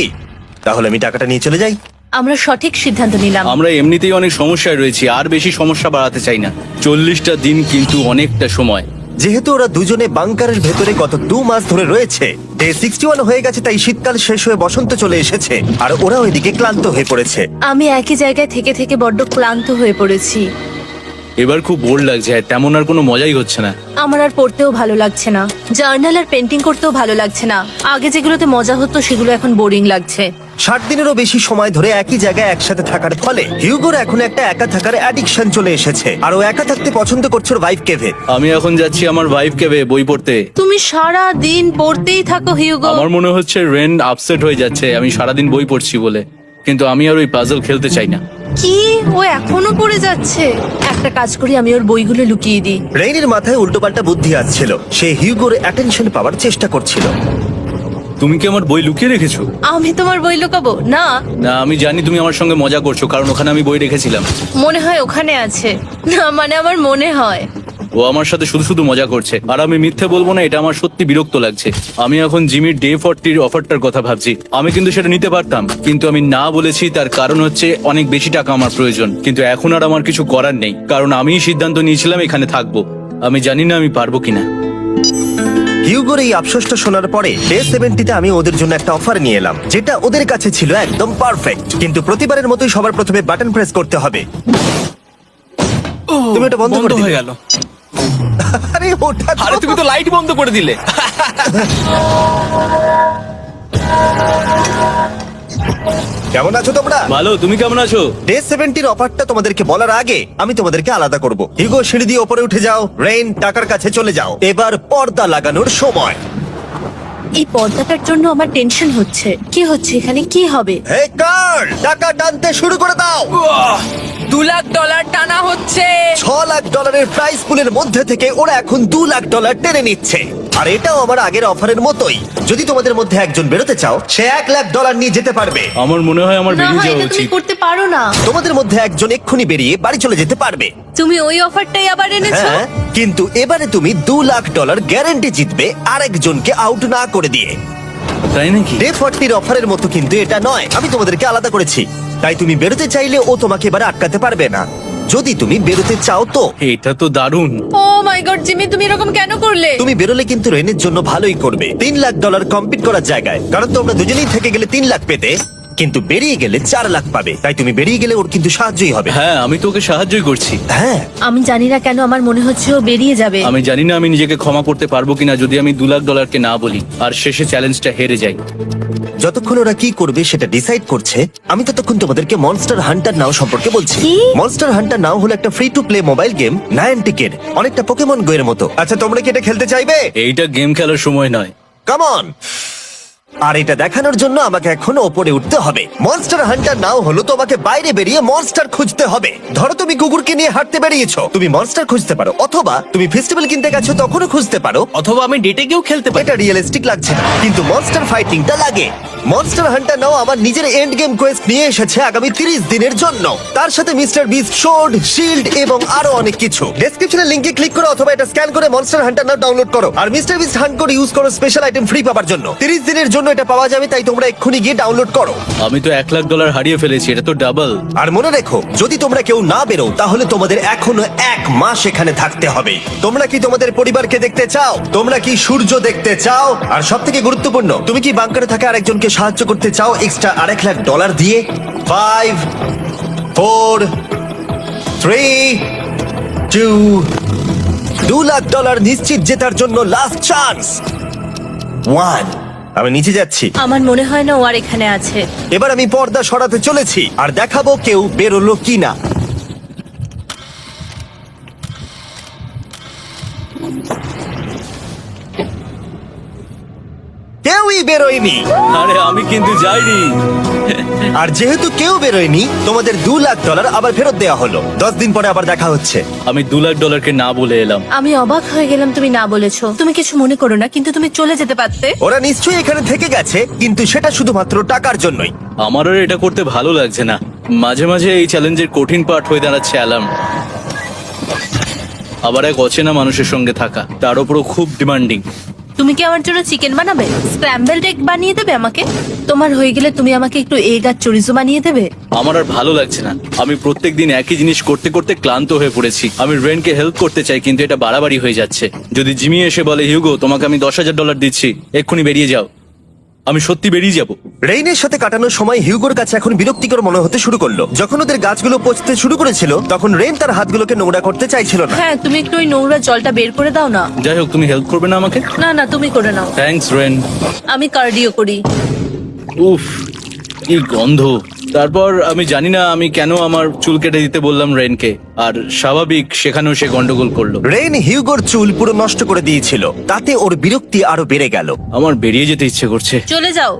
তাহলে আমি টাকাটা নিয়ে চলে যাই।
আমরা সঠিক সিদ্ধান্ত নিলাম।
আমরা এমনিতেই অনেক সমস্যায় রয়েছি, আর বেশি সমস্যা বাড়াতে চাই না। 40টা দিন কিন্তু অনেকটা সময়।
যেহেতু ওরা দুজনে বাংকারের ভেতরে গত 2 মাস ধরে রয়েছে, ডে 61 হয়ে গেছে, তাই শীতকাল শেষ হয়ে বসন্ত চলে এসেছে, আর ওরা ওইদিকে ক্লান্ত হয়ে পড়েছে।
আমি একই জায়গায় থেকে থেকে বড্ড ক্লান্ত হয়ে পড়েছি।
এবার খুব বোর লাগছে, আর তেমন আর কোনো মজাই হচ্ছে না।
আমার আর পড়তেও ভালো লাগছে না, জার্নাল আর পেন্টিং করতেও ভালো লাগছে না। আগে যেগুলোতে মজা হতো সেগুলো এখন বোরিং লাগছে।
60 দিনেরও বেশি সময় ধরে একই জায়গায় একসাথে থাকার ফলে হিউগোর এখন একটা একা থাকার অ্যাডিকশন চলে এসেছে, আর ও একা থাকতে পছন্দ করছে ওর ভাইফ কেভে।
আমি এখন যাচ্ছি আমার ওয়াইফ কেবে বই পড়তে।
তুমি সারা দিন পড়তেই থাকো হিউগো।
আমার মনে হচ্ছে রেন আপসেট হয়ে যাচ্ছে আমি সারাদিন বই পড়ছি বলে, কিন্তু আমি আর ওই পাজল খেলতে চাই না।
কি, ও এখনো পড়ে যাচ্ছে? একটা কাজ করি, আমি ওর বইগুলো লুকিয়ে দিই।
রেইনের মাথায় উল্টোপাল্টা বুদ্ধি আসছিল। সে হিউগোর অ্যাটেনশন পাওয়ার চেষ্টা করছিল।
তুমি কি আমার বই লুকিয়ে রেখেছো?
আমি তোমার বই লুকাবো না।
না, আমি জানি তুমি আমার সঙ্গে মজা করছো, কারণ ওখানে আমি বই রেখেছিলাম।
মনে হয় ওখানে আছে। না মানে আমার মনে হয়।
ও আমার সাথে শুধু শুধু মজা করছে, আর আমি মিথ্যে বলবো না, এটা আমার সত্যি বিরক্ত লাগছে। আমি এখন জিমির ডে 40 অফারটার কথা ভাবছি। আমি কিন্তু সেটা নিতে পারতাম, কিন্তু আমি না বলেছি। তার কারণ হচ্ছে অনেক বেশি টাকা আমার প্রয়োজন, কিন্তু এখন আর আমার কিছু করার নেই, কারণ আমিই সিদ্ধান্ত নিয়েছিলাম এখানে থাকবো। আমি জানি না আমি পারবো কিনা।
হিউগোর এই আফসোসটা শোনার পরে ডে 70-তে আমি ওদের জন্য একটা অফার নিয়ে এলাম, যেটা ওদের কাছে ছিল একদম পারফেক্ট। কিন্তু প্রতিবারের মতোই সবার প্রথমে বাটন প্রেস করতে হবে। তুমি এটা বন্ধ করে
বন্ধ হয়ে
দিলে।
গেল।
আরে ওটা
আরে তুমি তো লাইট বন্ধ করে দিলে।
কেমন আছো তোমরা?
ভালো, তুমি কেমন আছো?
ডে 70-র অফারটা তোমাদেরকে বলার আগে আমি তোমাদেরকে আলাদা করব। হিউগো, সিঁড়ি দিয়ে ওপরে উঠে যাও। রেইন, টাকার কাছে চলে যাও। এবার পর্দা লাগানোর সময়।
এই পর্দাটার জন্য আমার টেনশন হচ্ছে। কি হচ্ছে এখানে? কি হবে?
হে কার্ল, টাকা টানতে শুরু করে দাও।
$2 লাখ টানা হচ্ছে।
$6 লাখ প্রাইস পুলের মধ্যে থেকে ওরা এখন $2 লাখ টেনে নিচ্ছে। আর এটাও আমার আগের অফারের মতোই। যদি তোমাদের মধ্যে একজন বেরোতে চাও, সে $1 লাখ নিয়ে যেতে পারবে।
আমার মনে হয় আমার
না
বেরিয়ে
হয়
যাওয়া
এটা তুমি
উচিত।
করতে পারো না।
তোমাদের মধ্যে একজন এক্ষুনি বেরিয়ে বাড়ি চলে যেতে পারবে।
তুমি ওই অফারটাই আবার এনেছো।
হ্যাঁ, কিন্তু এবারে তুমি $2 লাখ গ্যারান্টি জিতবে আরেকজনকে আউট না করে দিয়ে।
তাই নাকি?
ডে 40-র অফারের মতো কিন্তু এটা নয়। আমি তোমাদেরকে আলাদা করেছি, তাই তুমি বেরোতে চাইলে ও তোমাকে এবারে আটকাতে পারবে না। যদি তুমি বেরোতে চাও তো।
এটা তো দারুণ।
ও মাই গড জিমি, তুমি এরকম কেন করলে?
তুমি বেরোলে কিন্তু রেনের জন্য ভালোই করবে। $3 লাখ কম্পিট করার জায়গায়, কারণ তোমরা দুজনেই থেকে গেলে 3 লাখ পেতে, কিন্তু বেরিয়ে গেলে 4 লাখ পাবে। তাই তুমি বেরিয়ে গেলে ওর কিন্তু সাহায্যই হবে।
হ্যাঁ, আমি তোকে সাহায্যই করছি।
হ্যাঁ,
আমি জানি না কেন আমার মনে হচ্ছে ও বেরিয়ে যাবে।
আমি জানি না আমি নিজেকে ক্ষমা করতে পারবো কিনা যদি আমি $2 লাখ না বলি আর শেষে চ্যালেঞ্জটা হেরে যাই।
যতক্ষণ ওরা কি করবে সেটা ডিসাইড করছে, আমি ততক্ষণ তোমাদেরকে মনস্টার হান্টার নাও সম্পর্কে বলছি।
কি?
মনস্টার হান্টার নাও হলো একটা free to play mobile game, নায়ান্টিকের, অনেকটা পোকেমন গো এর মতো। আচ্ছা, তোমরা কি এটা খেলতে চাইবে?
এইটা গেম খেলার সময় নয়।
Come on. আর এটা দেখানোর জন্য আমাকে এখন ওপরে উঠতে হবে। মনস্টার হান্টার নাও হলো তোমাকে বাইরে বেরিয়ে মনস্টার খুঁজতে হবে। ধরো তুমি কুকুরকে নিয়ে হাঁটতে বেরিয়েছো, তুমি মনস্টার খুঁজতে পারো, অথবা তুমি ফেস্টিভ্যাল কিনতে গেছো তখনও খুঁজতে পারো।
অথবা আমি ডেটে গিয়েও খেলতে পারি।
এটা রিয়েলিস্টিক লাগছে না, কিন্তু মনস্টার ফাইটিংটা লাগে। মনস্টার হান্টার নাও আমার নিজের এন্ড গেম কোয়েস্ট নিয়ে এসেছে আগামী 30 দিনের জন্য। তার সাথে মিস্টার বিস্ট সোর্ড, শিল্ড এবং আরো অনেক কিছু। ডেসক্রিপশনের লিংকে ক্লিক করো অথবা এটা স্ক্যান করে মনস্টার হান্টার নাও ডাউনলোড করো। আর মিস্টার বিস্ট হান্ট করে ইউজ করো স্পেশাল আইটেম ফ্রি পাওয়ার জন্য। 30 দিনের জন্য এটা পাওয়া যাবে, তাই তোমরা এক্ষুনি গিয়ে ডাউনলোড করো।
আমি তো $1 লাখ হারিয়ে ফেলেছি, এটা তো ডাবল।
আর মনে রেখো, যদি তোমরা কেউ না বেরো তাহলে তোমাদের এখনো 1 মাস এখানে থাকতে হবে। তোমরা কি তোমাদের পরিবারকে দেখতে চাও? তোমরা কি সূর্য দেখতে চাও? আর সব থেকে গুরুত্বপূর্ণ, তুমি কি বাংকারে থাকা আরেকজনকে সাহায্য করতে চাও এক্সট্রা $1 লাখ দিয়ে? 5 4 3 2 $2 লাখ নিশ্চিত জেতার জন্য লাস্ট চান্স। 1। আমি নিচে যাচ্ছি।
আমার মনে হয় না ও আর এখানে আছে।
এবার আমি পর্দা সরাতে চলেছি আর দেখাবো কেউ বেরোলো কিনা। কেউই বেরোয়নি।
আরে আমি কিন্তু যাইনি।
আর যেহেতু কেউ বেরোয়নি, তোমাদের $2 লাখ আবার ফেরত দেওয়া হলো। 10 দিন পরে আবার দেখা হচ্ছে।
আমি $2 লাখ না বলে এলাম।
আমি অবাক হয়ে গেলাম তুমি না বলেছো। তুমি কিছু মনে করো না, কিন্তু তুমি চলে যেতে পারতে।
ওরা নিশ্চয়ই এখানে থেকে গেছে, কিন্তু সেটা শুধুমাত্র টাকার জন্যই।
আমার আর এটা করতে ভালো লাগছে না। মাঝে মাঝে এই চ্যালেঞ্জের কঠিন পার্ট হয়ে দাঁড়াচ্ছে অ্যালার্ম। আবার এক অচেনা মানুষের সঙ্গে থাকা, তার উপরও খুব ডিমান্ডিং।
তুমি কি আমার জন্য চিকেন বানাবে? স্ক্র্যাম্বলড এগ বানিয়ে দেবে আমাকে? তোমার হয়ে গেলে তুমি আমাকে একটু এগ আর চরিজো বানিয়ে দেবে?
আমার আর ভালো লাগছে না। আমি প্রত্যেকদিন একই জিনিস করতে করতে ক্লান্ত হয়ে পড়েছি। আমি রেনকে হেল্প করতে চাই, কিন্তু এটা বাড়াবাড়ি হয়ে যাচ্ছে। যদি জিমি এসে বলে, হিউগো তোমাকে আমি $10,000 দিচ্ছি, এক্ষুনি বেরিয়ে যাও, আমি সত্যি বেরিয়ে যাব।
রেইনের সাথে কাটানোর সময় হিউগোর কাছে এখন বিরক্তিকর মনে হতে শুরু করলো। যখন ওদের গাছগুলো পচতে শুরু করেছিল, তখন রেইন তার হাতগুলোকে নোংরা করতে চাইছিল না।
হ্যাঁ, তুমি একটু ওই নোংরা জলটা বের করে দাও না।
যাই হোক, তুমি হেল্প করবে না আমাকে?
না না, তুমি করে নাও।
Thanks Ren.
আমি কার্ডিও করি।
উফ, কি গন্ধ। তারপর আমি জানি না আমি কেন আমার চুল কেটে দিতে বললাম রেনকে, আর স্বাভাবিক সেখানেও সে গন্ডগোল করলো।
রেইন হিউগোর চুল পুরো নষ্ট করে দিয়েছিল, তাতে ওর বিরক্তি আরো বেড়ে গেল।
আমার বেরিয়ে যেতে ইচ্ছে করছে।
চলে যাও,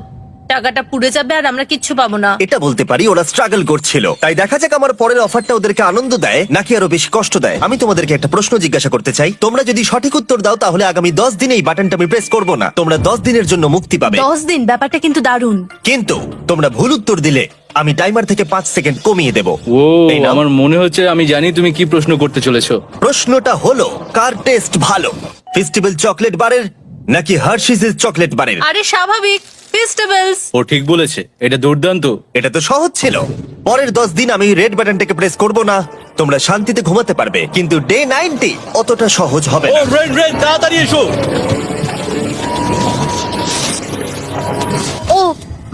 টাকাটা পুড়ে যাবে আর আমরা কিচ্ছু পাবো না।
এটা বলতে পারি ওরা স্ট্রাগল করছিল। তাই দেখা যাক আমার পরের অফারটা ওদেরকে আনন্দ দেয় নাকি আরো বেশি কষ্ট দেয়। আমি তোমাদেরকে একটা প্রশ্ন জিজ্ঞাসা করতে চাই। তোমরা যদি সঠিক উত্তর দাও তাহলে আগামী 10 দিনে এই বাটনটা আমি প্রেস করব না। তোমরা 10 দিনের জন্য মুক্তি পাবে।
10 দিন? ব্যাপারটা কিন্তু দারুণ।
কিন্তু তোমরা ভুল উত্তর দিলে আমি টাইমার থেকে 5 সেকেন্ড কমিয়ে দেব।
ও
এই নাও।
আমার মনে হচ্ছে আমি জানি তুমি কি প্রশ্ন করতে চলেছো।
প্রশ্নটা হলো কার টেস্ট ভালো, ফেস্টিভ্যাল চকলেট বারের নাকি হার্শিসের চকলেট বারের?
আরে স্বাভাবিক, ফেস্টিভ্যালস।
ও ঠিক বলেছে, এটা দুর্দান্ত।
এটা তো সহজ ছিল। পরের 10 দিন আমি রেড বাটনটাকে প্রেস করব না, তোমরা শান্তিতে ঘুমাতে পারবে। কিন্তু ডে 90 অতটা সহজ হবে
ও
না।
রেন রেন তাড়াতাড়ি এসো।
ও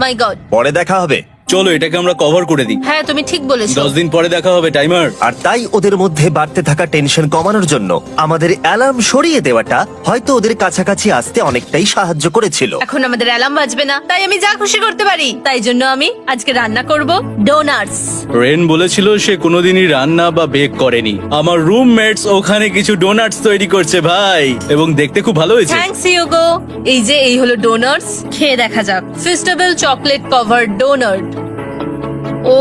মাই গড।
পরে দেখা হবে।
চলো এটাকে আমরা কভার করে দিই।
হ্যাঁ তুমি ঠিক বলেছো।
10 দিন পরে দেখা হবে টাইমার।
আর তাই ওদের মধ্যে বাড়তে থাকা টেনশন কমানোর জন্য আমাদের অ্যালার্ম সরিয়ে দেওয়াটা হয়তো ওদের কাছাকাছি আসতে অনেকটাই সাহায্য করেছিল।
এখন আমাদের অ্যালার্ম বাজবে না, তাই আমি যা খুশি করতে পারি। তাই জন্য আমি আজকে রান্না করব ডোনাটস।
রেন বলেছিল সে কোনোদিনই রান্না বা বেক করেনি। আমার রুমমেটস ওখানে কিছু ডোনাটস তৈরি করছে ভাই, এবং দেখতে খুব ভালো হয়েছে।
Thanks Yugo. এই হলো ডোনাটস, খেয়ে দেখা যাক। Festival chocolate covered donut. Oh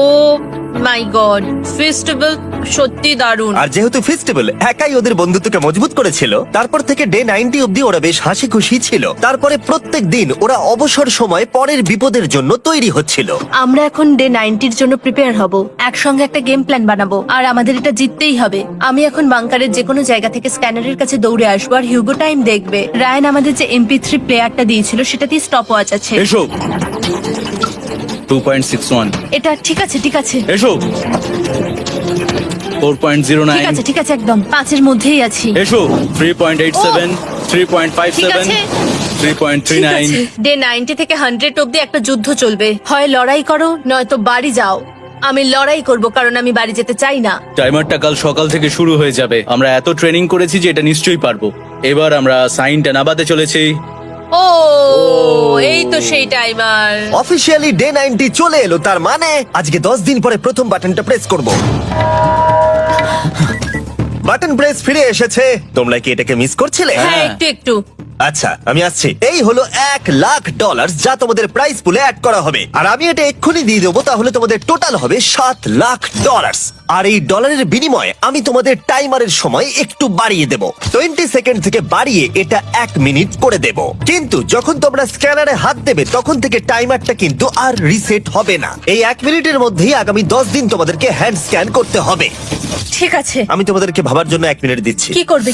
my god, festival সত্যি দারুণ।
আর যেহেতু ফেস্টিভ্যাল একাই ওদের বন্ধুত্বকে মজবুত করেছিল, তারপর থেকে ডে 90 অব্দি ওরা বেশ হাসি খুশি ছিল। তারপরে প্রত্যেক দিন ওরা অবসর সময় পরের বিপদের জন্য তৈরি হচ্ছিল।
আমরা এখন ডে 90 এর জন্য প্রিপেয়ার হব, একসঙ্গে একটা গেম প্ল্যান বানাবো, আর আমাদের এটা জিততেই হবে। আমি এখন বাংকারের যে কোনো জায়গা থেকে স্ক্যানারের কাছে দৌড়ে আসবো, আর হিউগো টাইম দেখবে। রায়ান আমাদের যে MP3 প্লেয়ারটা দিয়েছিল সেটাতেই স্টপ ওয়াচ আছে।
এসো 2.61।
এটা ঠিক আছে, ঠিক আছে,
এসো 4.09।
ঠিক আছে, একদম 5 এর মধ্যেই আছি।
এসো 3.87,
ঠিক
3.57,
আছে।
3.39।
ডে 90 থেকে 100 অব্দি একটা যুদ্ধ চলবে। হয় লড়াই করো, নয়তো বাড়ি যাও। আমি লড়াই করব, কারণ আমি বাড়ি যেতে চাই না।
টাইমারটা কাল সকাল থেকে শুরু হয়ে যাবে। আমরা এত ট্রেনিং করেছি যে এটা নিশ্চয়ই পারবো। এবার আমরা সাইনটা নামাতে চলেছি।
ও এই তো সেই টাইমার।
অফিসিয়ালি ডে 90 চলে এলো, তার মানে আজকে 10 দিন পরে প্রথম বাটনটা প্রেস করব। বাটন প্রেস ফিরে এসেছে। তোমরা কি এটাকে মিস করছিলে?
হ্যাঁ, একটু একটু।
আচ্ছা আমি আসছি। এই হলো $1,00,000 যা তোমাদের প্রাইস পুলে অ্যাড করা হবে, আর আমি এটা এক্ষুনি দিয়ে দেবো। তাহলে তোমাদের টোটাল হবে $7,00,000। আর এই ডলারের বিনিময়ে আমি তোমাদের টাইমারের সময় একটু বাড়িয়ে দেব। 20 সেকেন্ড থেকে বাড়িয়ে এটা 1 মিনিট করে দেব। কিন্তু যখন তোমরা স্ক্যানারে হাত দেবে তখন থেকে টাইমারটা কিন্তু আর রিসেট হবে না। এই 1 মিনিটের মধ্যেই আগামী 10 দিন তোমাদেরকে হ্যান্ড স্ক্যান করতে হবে।
ঠিক আছে।
আমি তোমাদেরকে ভাবার জন্য 1 মিনিট দিচ্ছি।
কি করবে?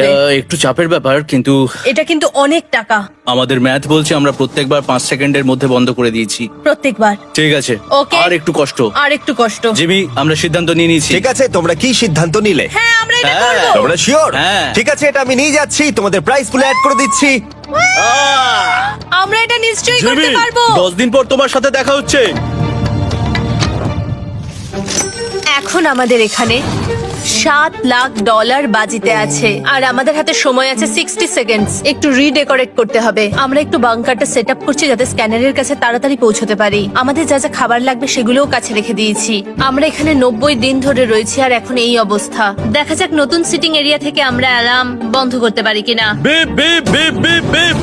এটা একটু চাপের ব্যাপার, কিন্তু
এটা কিন্তু অনেক টাকা।
আমাদের ম্যাথ বলছে আমরা প্রত্যেকবার 5 সেকেন্ডের মধ্যে বন্ধ করে দিয়েছি।
প্রত্যেকবার।
ঠিক আছে,
Okay.
আর একটু কষ্ট।
আর একটু কষ্ট।
জিমি, আমরা সিদ্ধান্ত নিয়ে নিয়েছি।
ঠিক আছে, তোমরা কি সিদ্ধান্ত নিলে?
হ্যাঁ, আমরা এটা
হ্যাঁ।
করব।
তোমরা শিওর?
হ্যাঁ।
ঠিক আছে, এটা আমি নিয়ে যাচ্ছি, তোমাদের প্রাইস পুলে অ্যাড করে দিচ্ছি।
আমরা এটা নিশ্চয়ই করতে
জিমি,
পারবো।
10 দিন পর তোমার সাথে দেখা হচ্ছে।
এখন আমাদের এখানে $7,00,000 বাজিতে আছে, আর আমাদের হাতে সময় আছে 60 সেকেন্ডস। একটু রিডেকোরেট করতে হবে। আমরা একটু বাংকারটা সেট আপ করছি যাতে স্ক্যানারের কাছে তাড়াতাড়ি পৌঁছতে পারি। আমাদের যা যা খাবার লাগবে সেগুলোও কাছে রেখে দিয়েছি। আমরা এখানে 90 দিন ধরে রয়েছি, আর এখন এই অবস্থা। দেখা যাক নতুন সিটিং এরিয়া থেকে আমরা অ্যালার্ম বন্ধ করতে পারি কিনা।
Beep beep beep beep beep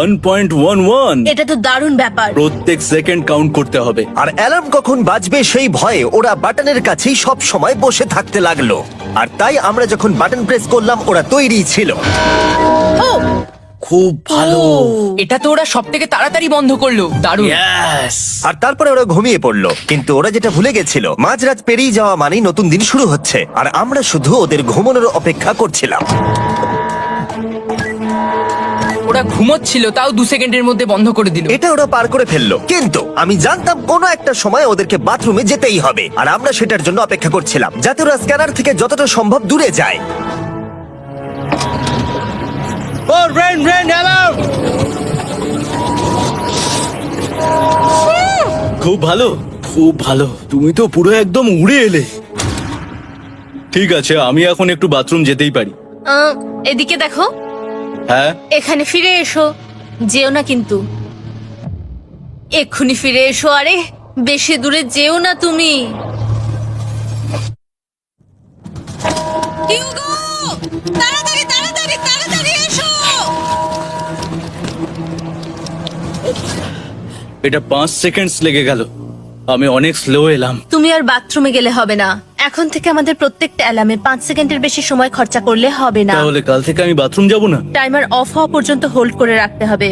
1.11।
এটা তো দারুণ ব্যাপার।
প্রত্যেক সেকেন্ড কাউন্ট করতে হবে।
আর অ্যালার্ম কখন বাজবে সেই ভয়ে ওরা বাটনের কাছেই সব সময় বসে থাকতে লাগলো। আর তাই আমরা যখন বাটন প্রেস করলাম ওরা তৈরি ছিল।
ও
খুব ভালো।
এটা তো ওরা সব থেকে তাড়াতাড়ি বন্ধ করলো। দারুণ।
Yes!
আর তারপরে ওরা ঘুমিয়ে পড়লো। কিন্তু ওরা যেটা ভুলে গেছিল, মাঝরাত পেরিয়ে যাওয়া মানেই নতুন দিন শুরু হচ্ছে, আর আমরা শুধু ওদের ঘুমানোর অপেক্ষা করছিলাম।
ওরা ঘুমোচ্ছিল, তাও 2 সেকেন্ডের মধ্যে বন্ধ করে দিল।
এটা ওরা পার করে ফেললো, কিন্তু আমি জানতাম কোনো একটা সময় ওদেরকে বাথরুমে যেতেই হবে, আর আমরা সেটার জন্য অপেক্ষা করছিলাম যাতে ওরা স্ক্যানার থেকে যতটা সম্ভব দূরে যায়।
Oh, rain, rain, alarm! খুব ভালো, খুব ভালো। তুমি তো পুরো একদম উড়ে এলে। ঠিক আছে, আমি এখন একটু বাথরুম যেতেই পারি।
এদিকে দেখো,
হ্যাঁ,
এখানে ফিরে এসো। যেও না কিন্তু, এক্ষুনি ফিরে এসো। আরে বেশি দূরে যেও না তুমি। হিউগো, তাড়াতাড়ি তাড়াতাড়ি তাড়াতাড়ি এসো।
এটা 5 সেকেন্ডস লেগে গেল। আমি অনেক স্লো এলাম।
তুমি আর বাথরুমে গেলে হবে না। এখন থেকে আমাদের প্রত্যেকটা অ্যালার্মে 5 সেকেন্ডের বেশি সময় খরচা করলে হবে না।
তাহলে কাল থেকে আমি বাথরুম যাব না।
টাইমার অফ হওয়া পর্যন্ত হোল্ড করে রাখতে হবে।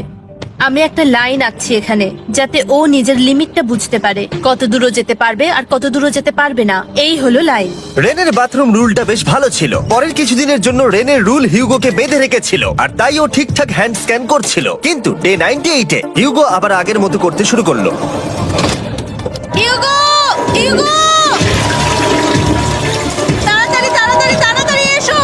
আমি একটা লাইন আঁকছি এখানে যাতে ও নিজের লিমিটটা বুঝতে পারে, কত দূরও যেতে পারবে আর কত দূরও যেতে পারবে না। এই হলো লাইন।
রেনের বাথরুম রুলটা বেশ ভালো ছিল। পরের কিছুদিনের জন্য রেনের রুল হিউগোকে বেঁধে রেখেছিল, আর তাই ও ঠিকঠাক হ্যান্ড স্ক্যান করছিল। কিন্তু ডে 98-এ হিউগো আবার আগের মতো করতে শুরু করলো।
হিউগো, হিউগো, তাড়াতাড়ি তাড়াতাড়ি তাড়াতাড়ি এসো।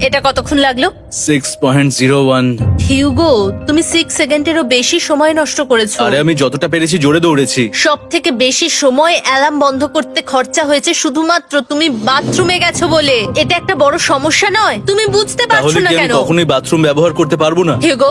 এটা কতক্ষণ লাগলো?
6.01।
হিউগো, তুমি 6 সেকেন্ডেরও বেশি সময় নষ্ট করেছো।
আরে আমি যতটা পেরেছি জোরে দৌড়েছি।
সব থেকে বেশি সময় অ্যালার্ম বন্ধ করতে খরচা হয়েছে শুধুমাত্র তুমি বাথরুমে গেছো বলে। এটা একটা বড় সমস্যা নয়? তুমি বুঝতে পারছো
তাহলে
না
কি আমি
কেন?
কখনোই বাথরুম ব্যবহার করতে পারবো না?
হিউগো,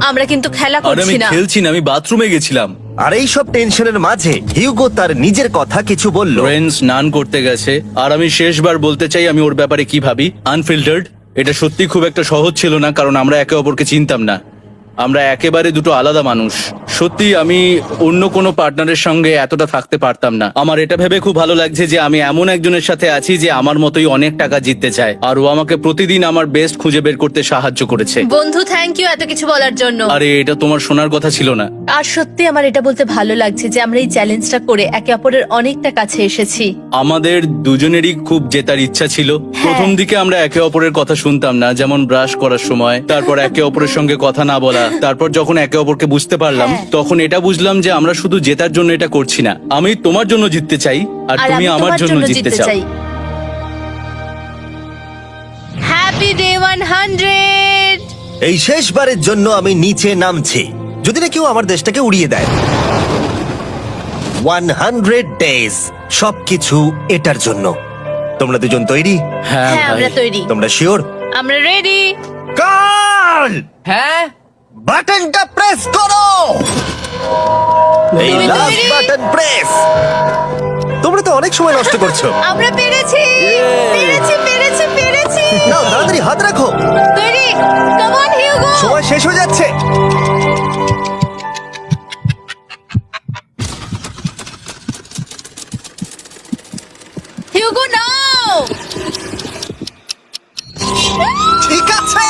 আমরা কিন্তু খেলা
আরে আমি
করছি না।
খেলছি না, আমি বাথরুমে গেছিলাম।
আর এই সব টেনশনের মাঝে হিউগো তার নিজের কথা কিছু বলল।
রেন স্নান করতে গেছে, আর আমি শেষবার বলতে চাই আমি ওর ব্যাপারে কি ভাবি। আনফিল্টার্ড, এটা সত্যি খুব একটা সহজ ছিল না, কারণ আমরা একে অপরকে চিনতাম না। আমরা একেবারে দুটো আলাদা মানুষ। সত্যি আমি অন্য কোনো পার্টনারের সঙ্গে এতটা থাকতে পারতাম না। আমার এটা ভেবে খুব ভালো লাগছে যে আমি এমন একজনের সাথে আছি যে আমার মতোই অনেক টাকা জিততে চায়, আর ও আমাকে প্রতিদিন আমার বেস্ট খুঁজে বের করতে সাহায্য করেছে।
বন্ধু, থ্যাংক ইউ এত কিছু বলার জন্য।
আরে এটা তোমার শোনার কথা ছিল না।
আর সত্যি আমার এটা বলতে ভালো লাগছে যে আমরা এই চ্যালেঞ্জটা করে একে অপরের অনেকটা কাছে এসেছি।
আমাদের দুজনেরই খুব জেতার ইচ্ছা ছিল। প্রথম দিকে আমরা একে অপরের কথা শুনতাম না, যেমন ব্রাশ করার সময়, তারপর একে অপরের সঙ্গে কথা না বলা। তারপর যখন একে অপরকে বুঝতে পারলাম, তখন এটা বুঝলাম যে আমরা শুধু জেতার জন্য এটা করছি না। আমি তোমার জন্য জিততে চাই, আর তুমি
আমি
আমার
তোমার
জন্য জিততে চাও।
Happy day 100।
এই শেষবারের জন্য আমি নিচে নামছি, যদি না কেউ আমার দেশটাকে উড়িয়ে দেয়। 100 ডেজ, সবকিছু এটার জন্য। তোমরা দুজন তৈরি?
হ্যাঁ
হ্যাঁ,
ভাই।
আমরা তৈরি।
তোমরা শিওর?
আমরা রেডি।
কার্ল,
হ্যাঁ,
বাটনটা প্রেস করো। এই
তুমি
লাস্ট
তৈরি?
Button press. তোমরা তো অনেক সময় নষ্ট করছো।
আমরা পেরেছি, পেরেছি, পেরেছি, পেরেছি।
নাও তাড়াতাড়ি হাত রাখো,
তৈরি? Come on Hugo.
সময় শেষ হয়ে যাচ্ছে।
হিউগো নাও।
ঠিক আছে,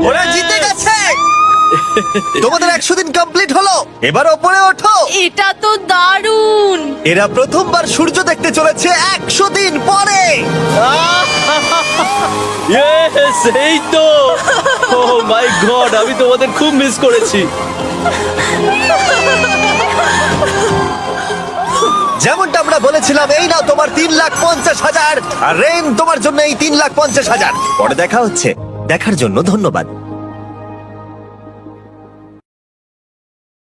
ওরা জিতে গেছে। তোমাদের 100 দিন কমপ্লিট হলো, এবার ওপরে ওঠো।
এটা তো দারুণ।
এরা প্রথমবার সূর্য দেখতে চলেছে 100 দিন পরে।
Yes, এই তো। Oh my God, আমি তোমাদের খুব মিস করেছি।
যেমনটা আমরা বলেছিলাম, এই নাও তোমার 3,50,000, আর রেন তোমার জন্য এই 3,50,000। পরে দেখা হচ্ছে, দেখার জন্য ধন্যবাদ।